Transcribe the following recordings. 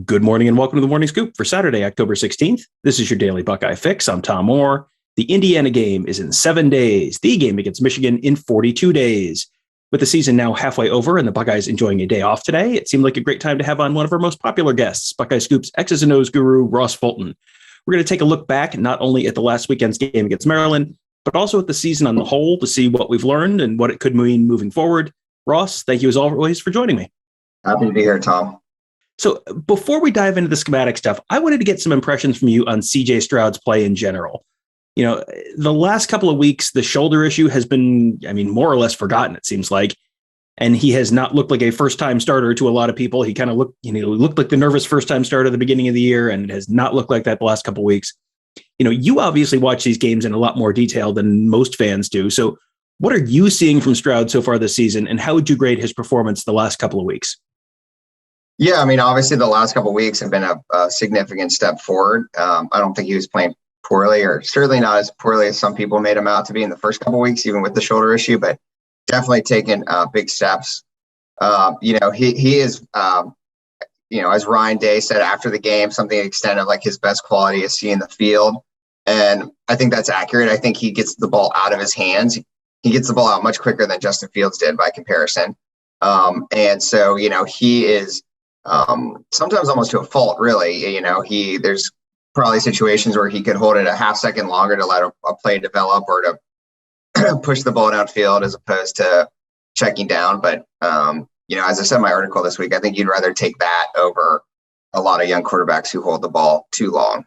Good morning and welcome to the Morning Scoop for Saturday, October 16th. This is your daily Buckeye fix. I'm Tom Orr. The Indiana game is in 7 days. The game against Michigan in 42 days. With the season now halfway over and the Buckeyes enjoying a day off today, it seemed like a great time to have on one of our most popular guests, Buckeye Scoop's X's and O's guru, Ross Fulton. We're going to take a look back not only at the last weekend's game against Maryland, but also at the season on the whole to see what we've learned and what it could mean moving forward. Ross, thank you as always for joining me. Happy to be here, Tom. So before we dive into the schematic stuff, I wanted to get some impressions from you on CJ Stroud's play in general. You know, the last couple of weeks, the shoulder issue has been, more or less forgotten, it seems like. And he has not looked like a first-time starter to a lot of people. He kind of looked like the nervous first-time starter at the beginning of the year, and it has not looked like that the last couple of weeks. You know, you obviously watch these games in a lot more detail than most fans do. So what are you seeing from Stroud so far this season, and how would you grade his performance the last couple of weeks? Yeah, obviously the last couple of weeks have been a significant step forward. I don't think he was playing poorly, or certainly not as poorly as some people made him out to be in the first couple of weeks, even with the shoulder issue, but definitely taken big steps. He is, as Ryan Day said after the game, something to the extent of like his best quality is seeing the field. And I think that's accurate. I think he gets the ball out of his hands. He gets the ball out much quicker than Justin Fields did by comparison. And so, he is, sometimes almost to a fault, really. There's probably situations where he could hold it a half second longer to let a play develop or to push the ball downfield as opposed to checking down. But, as I said in my article this week, I think you'd rather take that over a lot of young quarterbacks who hold the ball too long.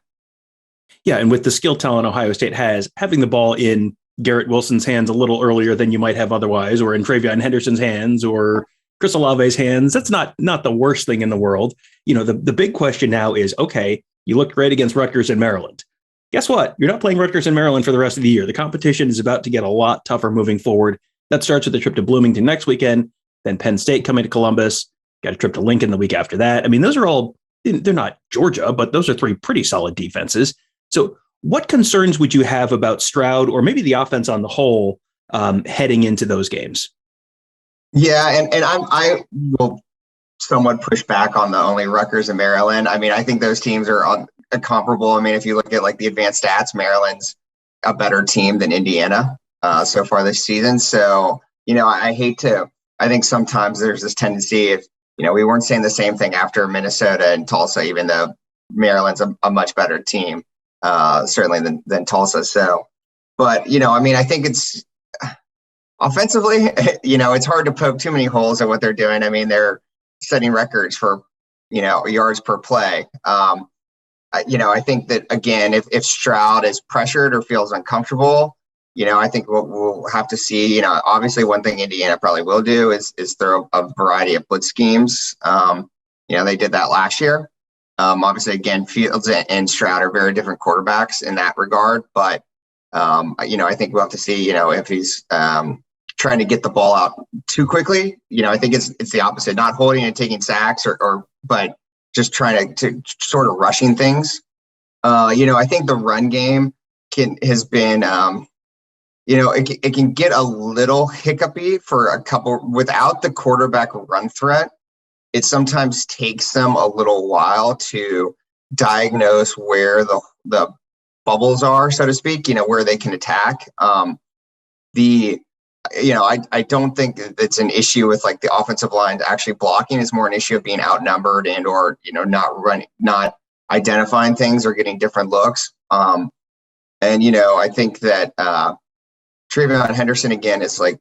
Yeah, and with the skill talent Ohio State has, having the ball in Garrett Wilson's hands a little earlier than you might have otherwise, or in TreVeyon Henderson's hands, or Chris Olave's hands, that's not the worst thing in the world. The big question now is, okay, you looked great against Rutgers and Maryland. Guess what? You're not playing Rutgers and Maryland for the rest of the year. The competition is about to get a lot tougher moving forward. That starts with the trip to Bloomington next weekend, then Penn State coming to Columbus, got a trip to Lincoln the week after that. Those are all, they're not Georgia, but those are three pretty solid defenses. So what concerns would you have about Stroud or maybe the offense on the whole heading into those games? Yeah, and I will somewhat push back on the only Rutgers and Maryland. I think those teams are comparable. If you look at like the advanced stats, Maryland's a better team than Indiana so far this season. So, I think sometimes there's this tendency if, we weren't saying the same thing after Minnesota and Tulsa, even though Maryland's a much better team, certainly than Tulsa. So, but, I think it's, offensively, it's hard to poke too many holes at what they're doing. They're setting records for, yards per play. I think that, again, if Stroud is pressured or feels uncomfortable, I think we'll have to see. Obviously one thing Indiana probably will do is throw a variety of blitz schemes. They did that last year. Obviously, again, Fields and Stroud are very different quarterbacks in that regard. But, I think we'll have to see, if he's trying to get the ball out too quickly. I think it's the opposite, not holding and taking sacks but just trying to sort of rushing things. I think the run game has been, it can get a little hiccupy for a couple without the quarterback run threat. It sometimes takes them a little while to diagnose where the bubbles are, so to speak, where they can attack. I don't think it's an issue with like the offensive line actually blocking. It's more an issue of being outnumbered and or not identifying things or getting different looks. I think that TreVeyon Henderson again is like,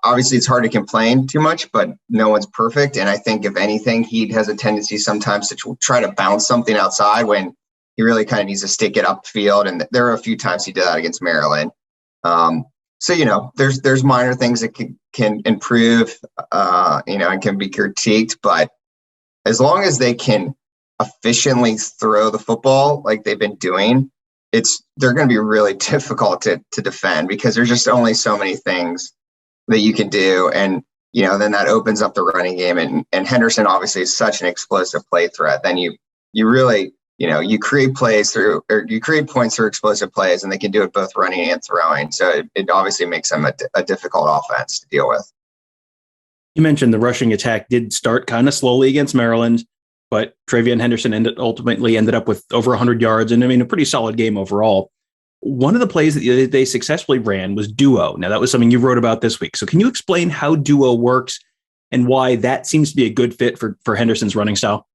obviously it's hard to complain too much, but no one's perfect. And I think if anything, he has a tendency sometimes to try to bounce something outside when he really kind of needs to stick it upfield. And there are a few times he did that against Maryland. So, there's minor things that can improve, and can be critiqued, but as long as they can efficiently throw the football like they've been doing, they're going to be really difficult to defend because there's just only so many things that you can do. And, then that opens up the running game and Henderson obviously is such an explosive play threat. Then you really, you create points through explosive plays, and they can do it both running and throwing. So it obviously makes them a difficult offense to deal with. You mentioned the rushing attack did start kind of slowly against Maryland. but Travion Henderson ultimately ended up with over 100 yards and, I mean, a pretty solid game overall. One of the plays that they successfully ran was duo. Now, that was something you wrote about this week. So can you explain how duo works and why that seems to be a good fit for Henderson's running style?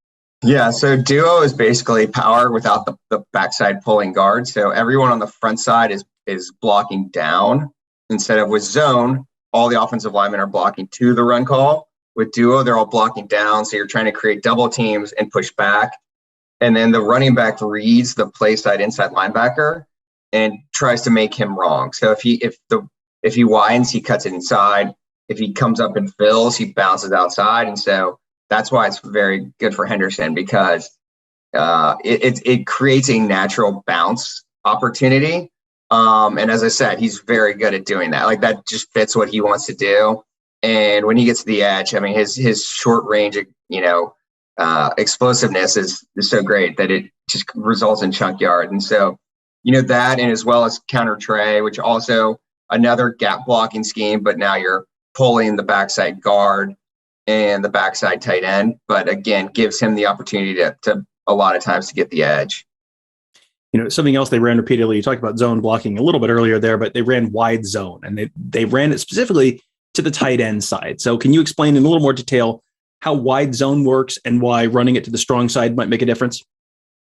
Yeah, so duo is basically power without the backside pulling guard. So everyone on the front side is blocking down instead of with zone. All the offensive linemen are blocking to the run call. With duo, they're all blocking down. So you're trying to create double teams and push back. And then the running back reads the play side inside linebacker and tries to make him wrong. So if he widens, he cuts it inside. If he comes up and fills, he bounces outside. And so that's why it's very good for Henderson, because it creates a natural bounce opportunity. And as I said, he's very good at doing that. Like, that just fits what he wants to do. And when he gets to the edge, I mean, his short range, explosiveness is so great that it just results in chunk yard. And so, that, and as well as counter tray, which also another gap blocking scheme, but now you're pulling the backside guard and the backside tight end, but again, gives him the opportunity to a lot of times to get the edge. Something else they ran repeatedly, you talked about zone blocking a little bit earlier there, but they ran wide zone, and they ran it specifically to the tight end side. So can you explain in a little more detail how wide zone works and why running it to the strong side might make a difference?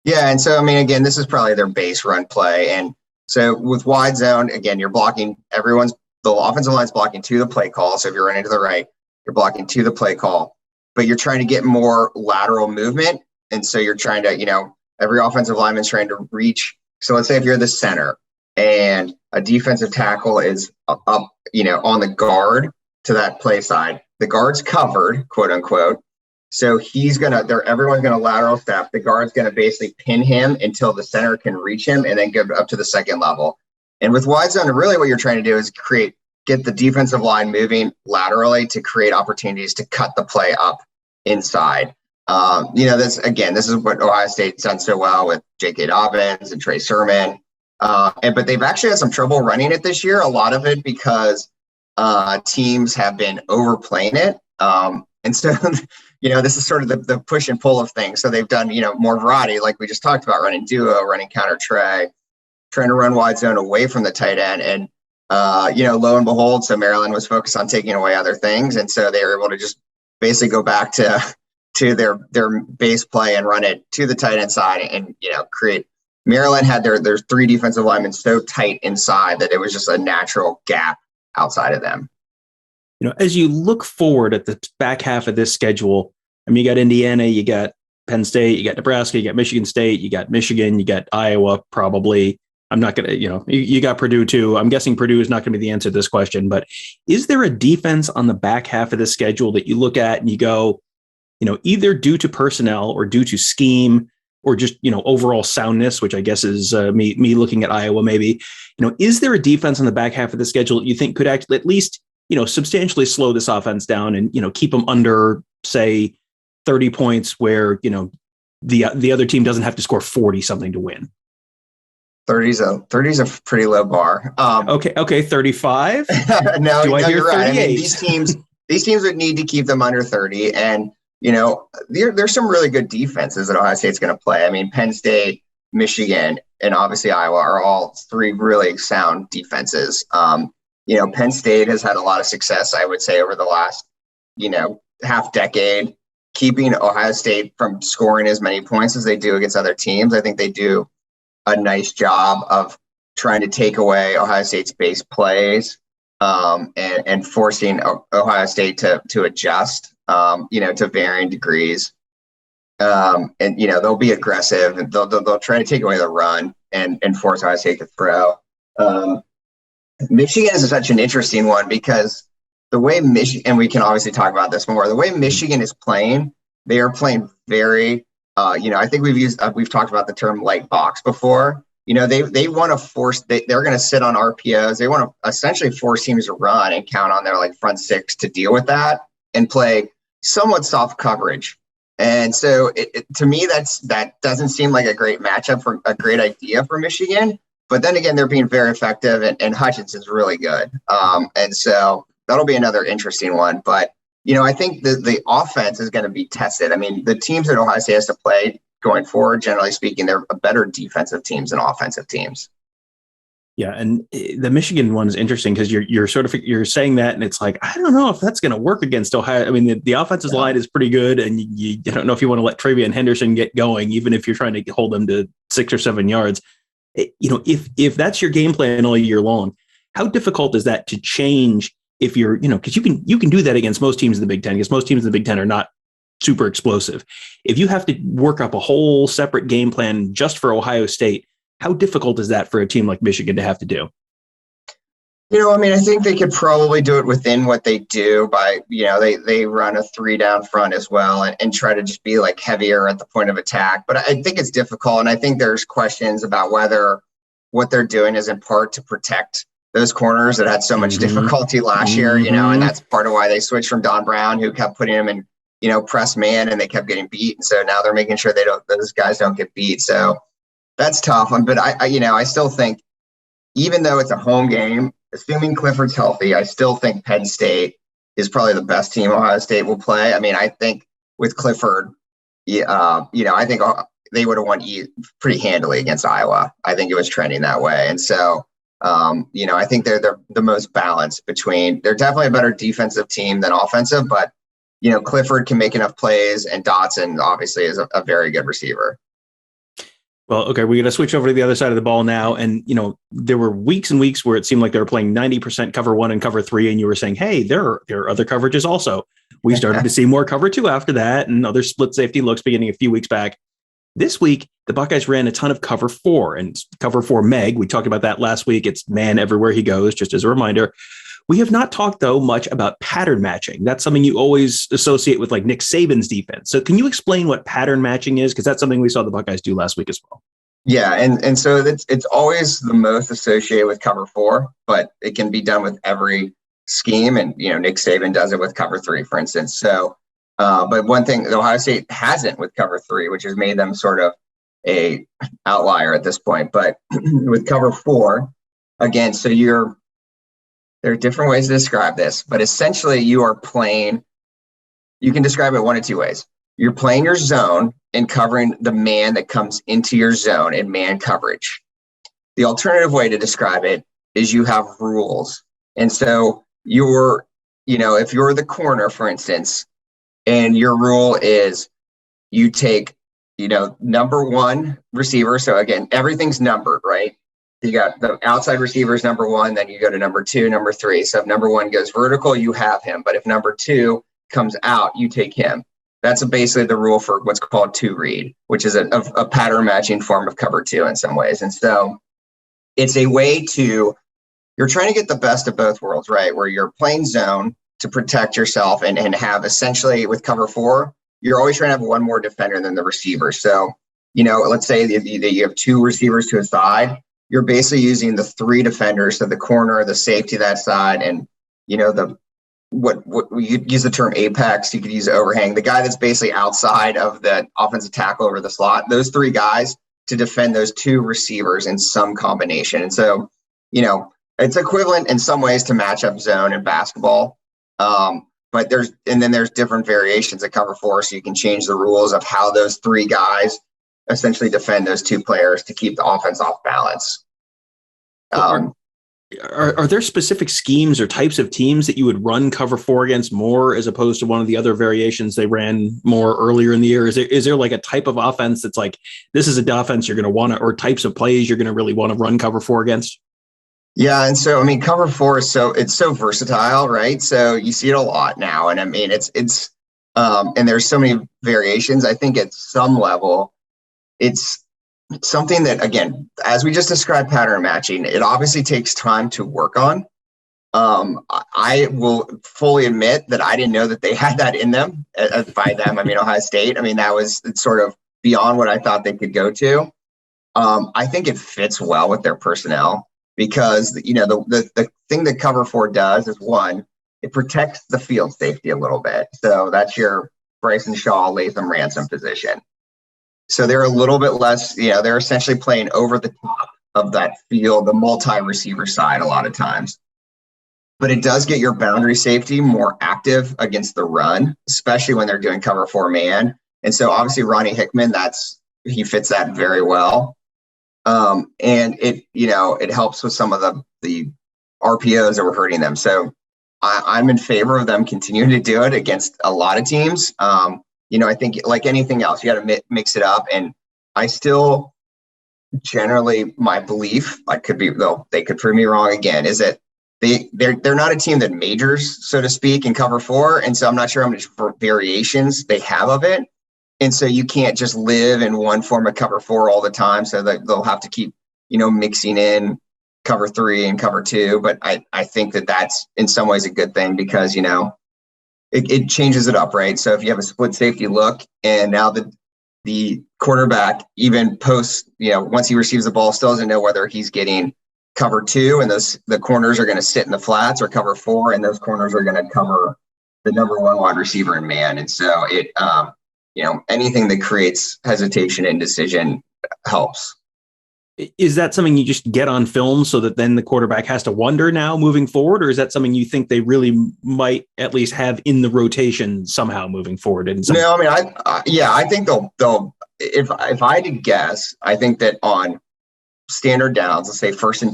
Yeah, and so, I mean, again, this is probably their base run play. And so with wide zone, again, you're blocking the offensive line's blocking to the play call. So if you're running to the right, you're blocking to the play call, but you're trying to get more lateral movement. And so you're trying to, every offensive lineman's trying to reach. So let's say if you're the center and a defensive tackle is up, on the guard to that play side, the guard's covered, quote unquote. So everyone's going to lateral step. The guard's going to basically pin him until the center can reach him and then get up to the second level. And with wide zone, really what you're trying to do is get the defensive line moving laterally to create opportunities to cut the play up inside. This is what Ohio State's done so well with J.K. Dobbins and Trey Sermon. But they've actually had some trouble running it this year. A lot of it because teams have been overplaying it. And so, this is sort of the push and pull of things. So they've done, more variety, like we just talked about, running duo, running counter tray, trying to run wide zone away from the tight end. And, lo and behold, so Maryland was focused on taking away other things. And so they were able to just basically go back to their base play and run it to the tight end side and, create. Maryland had their three defensive linemen so tight inside that it was just a natural gap outside of them. As you look forward at the back half of this schedule, I mean, you got Indiana, you got Penn State, you got Nebraska, you got Michigan State, you got Michigan, you got Iowa, probably. I'm not going to, you got Purdue too. I'm guessing Purdue is not going to be the answer to this question, but is there a defense on the back half of the schedule that you look at and you go, either due to personnel or due to scheme or just, overall soundness, which I guess is me looking at Iowa, maybe, is there a defense on the back half of the schedule that you think could actually at least, substantially slow this offense down and, keep them under, say, 30 points where, the other team doesn't have to score 40 something to win? 30's a pretty low bar. Okay. 35. No, Do I hear you're right. 38? I mean, these teams would need to keep them under 30. And, there's some really good defenses that Ohio State's going to play. I mean, Penn State, Michigan, and obviously Iowa are all three really sound defenses. Penn State has had a lot of success, I would say, over the last, half decade, keeping Ohio State from scoring as many points as they do against other teams. I think they do a nice job of trying to take away Ohio State's base plays and forcing Ohio State to adjust, to varying degrees. They'll be aggressive and they'll try to take away the run and force Ohio State to throw. Michigan is such an interesting one because the way Michigan, and we can obviously talk about this more, the way Michigan is playing, they are playing very, I think we've talked about the term light box before. They want to force, they're going to sit on RPOs. They want to essentially force teams to run and count on their front six to deal with that and play somewhat soft coverage. And so to me, that doesn't seem like a great matchup for a great idea for Michigan. But then again, they're being very effective and Hutchinson's really good. And so that'll be another interesting one. But, I think the offense is going to be tested. I mean, the teams that Ohio State has to play going forward, generally speaking, they're a better defensive teams than offensive teams. Yeah, and the Michigan one is interesting because you're saying that, and it's like, I don't know if that's going to work against Ohio. I mean, the offensive line is pretty good, and you don't know if you want to let TreVeyon Henderson get going, even if you're trying to hold them to 6 or 7 yards. If that's your game plan all year long, how difficult is that to change? If you're, because you can do that against most teams in the Big Ten, because most teams in the Big Ten are not super explosive. If you have to work up a whole separate game plan just for Ohio State, how difficult is that for a team like Michigan to have to do? I think they could probably do it within what they do by, they run a 3 down front as well and try to just be like heavier at the point of attack. But I think it's difficult. And I think there's questions about whether what they're doing is in part to protect those corners that had so much difficulty last year, and that's part of why they switched from Don Brown, who kept putting him in, press man, and they kept getting beat. And so now they're making sure those guys don't get beat. So that's tough. But I still think, even though it's a home game, assuming Clifford's healthy, I still think Penn State is probably the best team Ohio State will play. I mean, I think with Clifford, I think they would have won pretty handily against Iowa. I think it was trending that way. And so, I think they're the most balanced between. They're definitely a better defensive team than offensive, but Clifford can make enough plays, and Dotson obviously is a very good receiver. Well, okay, we're going to switch over to the other side of the ball now. And, there were weeks and weeks where it seemed like they were playing 90% cover 1 and cover 3. And you were saying, hey, there are other coverages also. We started to see more cover 2 after that, and other split safety looks beginning a few weeks back. This week, the Buckeyes ran a ton of cover 4 and cover 4 Meg. We talked about that last week. It's man everywhere he goes, just as a reminder. We have not talked, though, much about pattern matching. That's something you always associate with like Nick Saban's defense. So can you explain what pattern matching is? Because that's something we saw the Buckeyes do last week as well. Yeah, and so it's always the most associated with cover 4, but it can be done with every scheme. And, Nick Saban does it with cover 3, for instance. So, but one thing Ohio State hasn't with cover 3, which has made them sort of a outlier at this point. But with cover 4, again, so there are different ways to describe this, but essentially you can describe it one of 2 ways. You're playing your zone and covering the man that comes into your zone in man coverage. The alternative way to describe it is you have rules. And so if you're the corner, for instance, and your rule is you take, number 1 receiver. So again, everything's numbered, right? You got the outside receivers, number 1, then you go to number 2, number 3. So if number 1 goes vertical, you have him. But if number 2 comes out, you take him. That's basically the rule for what's called 2-read, which is a pattern matching form of cover 2 in some ways. And so it's a way you're trying to get the best of both worlds, right? Where you're playing zone to protect yourself and have essentially with cover 4, you're always trying to have one more defender than the receiver. So, let's say that you have 2 receivers to a side. You're basically using the 3 defenders, so the corner, the safety that side, and what you use the term apex, you could use overhang, the guy that's basically outside of the offensive tackle over the slot, those 3 guys to defend those 2 receivers in some combination. And so, it's equivalent in some ways to matchup zone in basketball. But there's different variations of cover 4, so you can change the rules of how those 3 guys essentially defend those 2 players to keep the offense off balance. Are there specific schemes or types of teams that you would run cover 4 against more as opposed to one of the other variations they ran more earlier in the year? Is there like a type of offense that's like, this is a offense you're going to want to, or types of plays you're going to really want to run cover 4 against? Yeah. And so, cover 4 is it's so versatile, right? So you see it a lot now. And it's and there's so many variations. I think at some level, it's something that, again, as we just described pattern matching, it obviously takes time to work on. I will fully admit that I didn't know that they had that in them. By them, Ohio State. That was sort of beyond what I thought they could go to. I think it fits well with their personnel because, the thing that cover 4 does is, one, it protects the field safety a little bit. So that's your Bryson Shaw, Latham Ransom position. So they're a little bit less, they're essentially playing over the top of that field, the multi-receiver side a lot of times. but it does get your boundary safety more active against the run, especially when they're doing cover 4 man. And so obviously Ronnie Hickman, he fits that very well. And it helps with some of the RPOs that were hurting them. So I'm in favor of them continuing to do it against a lot of teams. I think like anything else, you got to mix it up. And I still generally, my belief, they could prove me wrong again, is that they're not a team that majors, so to speak, in cover 4. And so I'm not sure how much variations they have of it. And so you can't just live in one form of cover 4 all the time. So they'll have to keep, mixing in cover 3 and cover 2. But I think that's in some ways a good thing because, it changes it up, right? So if you have a split safety look and now the quarterback, even post, once he receives the ball, still doesn't know whether he's getting cover 2 and the corners are going to sit in the flats, or cover 4 and those corners are going to cover the number 1 wide receiver in man. And so it, anything that creates hesitation and indecision helps. Is that something you just get on film so that then the quarterback has to wonder now moving forward? Or is that something you think they really might at least have in the rotation somehow moving forward? No, I mean, I think they'll, if I had to guess, I think that on standard downs, let's say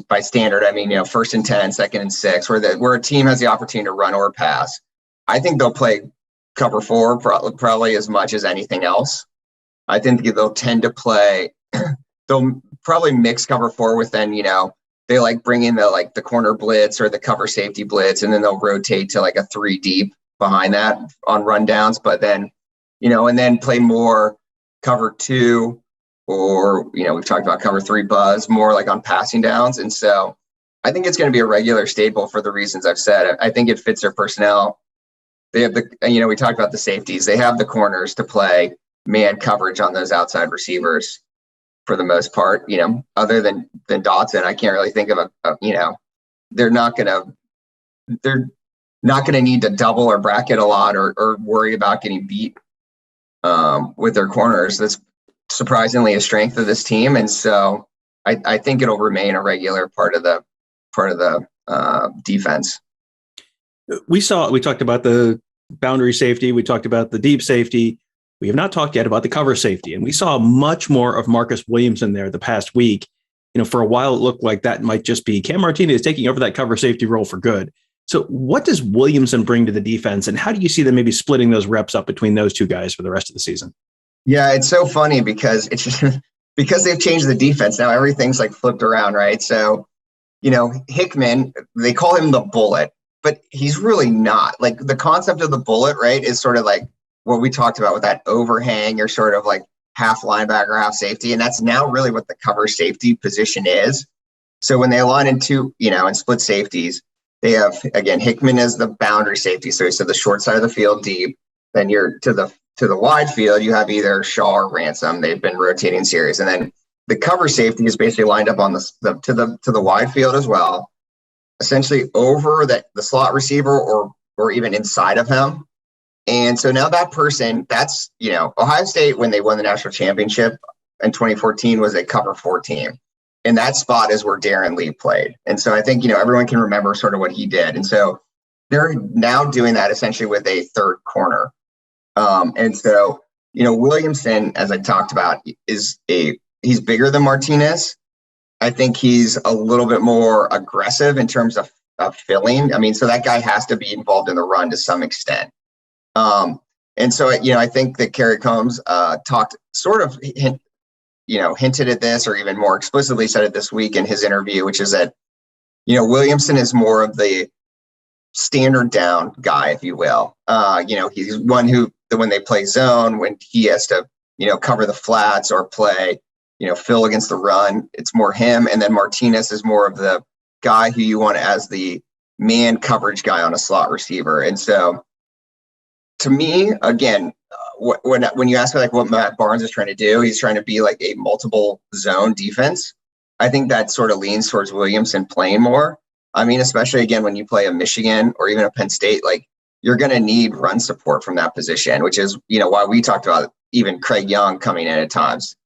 by standard, I mean, 1st and 10, 2nd and 6, where a team has the opportunity to run or pass, I think they'll play cover 4 probably as much as anything else. I think they'll tend to play, they'll probably mix cover 4 with then, they like bring in the corner blitz or the cover safety blitz, and then they'll rotate to like a 3 deep behind that on rundowns, but then, and then play more cover 2 or, we've talked about cover 3 buzz more like on passing downs. And so I think it's going to be a regular staple for the reasons I've said. I think it fits their personnel. They have we talked about the safeties. They have the corners to play man coverage on those outside receivers for the most part, other than Dotson. I can't really think of they're not going to need to double or bracket a lot or worry about getting beat with their corners. That's surprisingly a strength of this team. And so I think it'll remain a regular part of the defense. We talked about the boundary safety. We talked about the deep safety. We have not talked yet about the cover safety. And we saw much more of Marcus Williamson there the past week. For a while, it looked like that might just be Cam Martinez taking over that cover safety role for good. So what does Williamson bring to the defense, and how do you see them maybe splitting those reps up between those two guys for the rest of the season? Yeah, it's so funny because it's just because they've changed the defense. Now everything's like flipped around, right? So, Hickman, they call him the bullet, but he's really not. Like the concept of the bullet, right, is sort of like what we talked about with that overhang or sort of like half linebacker, half safety. And that's now really what the cover safety position is. So when they align into, and split safeties, they have, again, Hickman as the boundary safety. So he said the short side of the field deep. Then you're to the wide field, you have either Shaw or Ransom. They've been rotating series. And then the cover safety is basically lined up on to the wide field as well, essentially over the slot receiver or even inside of him. And so now that person, that's, Ohio State, when they won the national championship in 2014, was a cover 4 team. And that spot is where Darren Lee played. And so I think, everyone can remember sort of what he did. And so they're now doing that essentially with a third corner. And so, Williamson, as I talked about, he's bigger than Martinez. I think he's a little bit more aggressive in terms of filling. I mean, so that guy has to be involved in the run to some extent. And so, I think that Kerry Combs talked sort of, hinted at this or even more explicitly said it this week in his interview, which is that, Williamson is more of the standard down guy, if you will. He's one who, when they play zone, when he has to, cover the flats or play, fill against the run, it's more him. And then Martinez is more of the guy who you want as the man coverage guy on a slot receiver. And so, to me, again, when you ask me like what Matt Barnes is trying to do, he's trying to be like a multiple zone defense. I think that sort of leans towards Williamson playing more. I mean, especially again, when you play a Michigan or even a Penn State, like you're going to need run support from that position, which is, why we talked about even Craig Young coming in at times.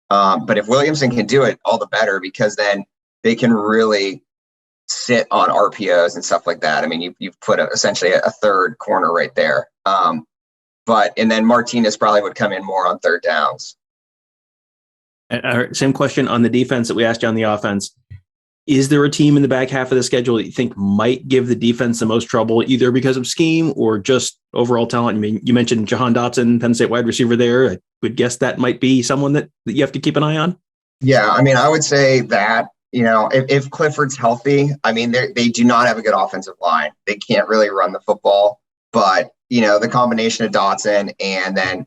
But if Williamson can do it, all the better, because then they can really sit on RPOs and stuff like that. I mean, you've put essentially a third corner right there. And then Martinez probably would come in more on third downs. Same question on the defense that we asked you on the offense. Is there a team in the back half of the schedule that you think might give the defense the most trouble, either because of scheme or just overall talent? I mean, you mentioned Jahan Dotson, Penn State wide receiver there. I would guess that might be someone that you have to keep an eye on. Yeah, I mean, I would say that, if Clifford's healthy, I mean, they do not have a good offensive line. They can't really run the football, but, the combination of Dotson and then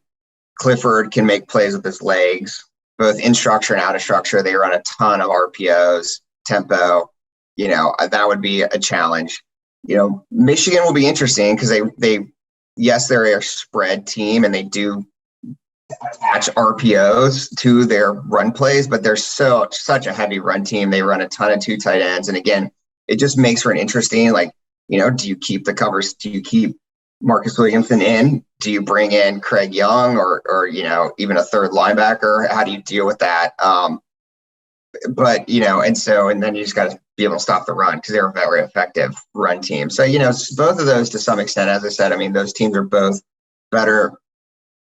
Clifford can make plays with his legs, both in structure and out of structure. They run a ton of RPOs. Tempo, that would be a challenge. Michigan will be interesting because they're a spread team and they do attach RPOs to their run plays, but they're such a heavy run team. They run a ton of 2 tight ends. And again, it just makes for an interesting, do you keep the covers? Do you keep Marcus Williamson in? Do you bring in Craig Young or even a third linebacker? How do you deal with that? And then you just got to be able to stop the run because they're a very effective run team. So, both of those to some extent, as I said, I mean, those teams are both better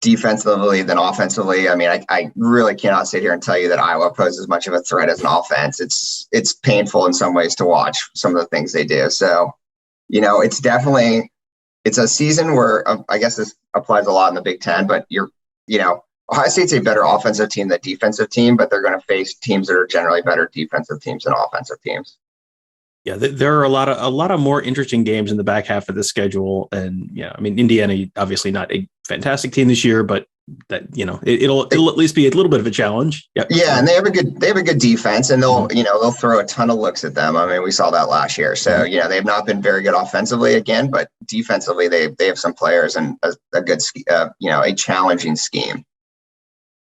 defensively than offensively. I mean, I really cannot sit here and tell you that Iowa poses much of a threat as an offense. It's painful in some ways to watch some of the things they do. So, it's a season where I guess this applies a lot in the Big Ten, but Ohio State's a better offensive team than defensive team, but they're going to face teams that are generally better defensive teams than offensive teams. Yeah, there are a lot of more interesting games in the back half of the schedule, and I mean, Indiana obviously not a fantastic team this year, but that it'll at least be a little bit of a challenge. Yep. Yeah, and they have a good defense, and they'll throw a ton of looks at them. I mean, we saw that last year. So they have not been very good offensively again, but defensively they have some players and a good a challenging scheme.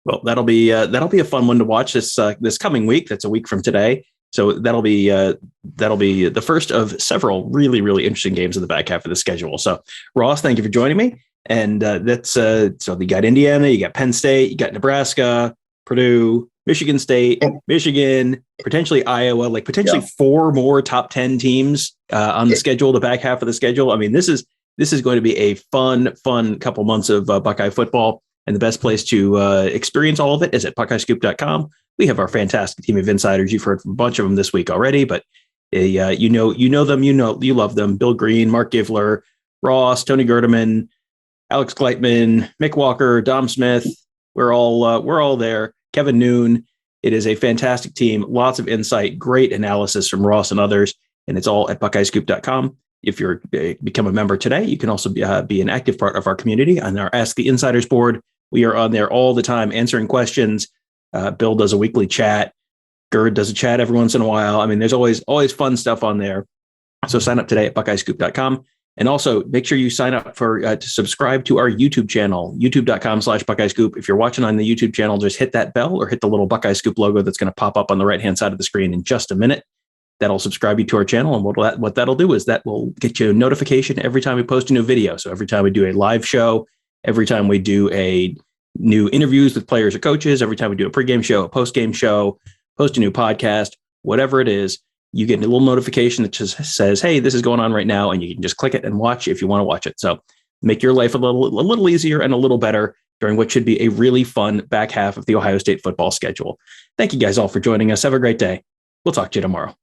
Well, that'll be a fun one to watch this coming week. That's a week from today. So that'll be the first of several really, really interesting games in the back half of the schedule. So Ross, thank you for joining me. And so you got Indiana, you got Penn State, you got Nebraska, Purdue, Michigan State, Michigan, potentially Iowa, potentially 4 more top 10 teams on the schedule, the back half of the schedule. I mean, this is going to be a fun couple months of Buckeye football. And the best place to experience all of it is at BuckeyeScoop.com. We have our fantastic team of insiders. You've heard from a bunch of them this week already, but you know them, you love them. Bill Green, Mark Givler, Ross, Tony Gerdeman, Alex Gleitman, Mick Walker, Dom Smith. We're all there. Kevin Noon. It is a fantastic team. Lots of insight, great analysis from Ross and others, and it's all at BuckeyeScoop.com. If you're become a member today, you can also be an active part of our community on our Ask the Insiders board. We are on there all the time answering questions. Bill does a weekly chat. Gerd does a chat every once in a while. I mean, there's always fun stuff on there. So sign up today at BuckeyeScoop.com. And also make sure you sign up to subscribe to our YouTube channel, youtube.com/BuckeyeScoop. If you're watching on the YouTube channel, just hit that bell or hit the little Buckeye Scoop logo that's going to pop up on the right-hand side of the screen in just a minute. That'll subscribe you to our channel. And what that'll do is that will get you a notification every time we post a new video. So every time we do a live show, every time we do a new interviews with players or coaches, every time we do a pregame show, a postgame show, post a new podcast, whatever it is, you get a little notification that just says, hey, this is going on right now. And you can just click it and watch if you want to watch it. So make your life a little easier and a little better during what should be a really fun back half of the Ohio State football schedule. Thank you guys all for joining us. Have a great day. We'll talk to you tomorrow.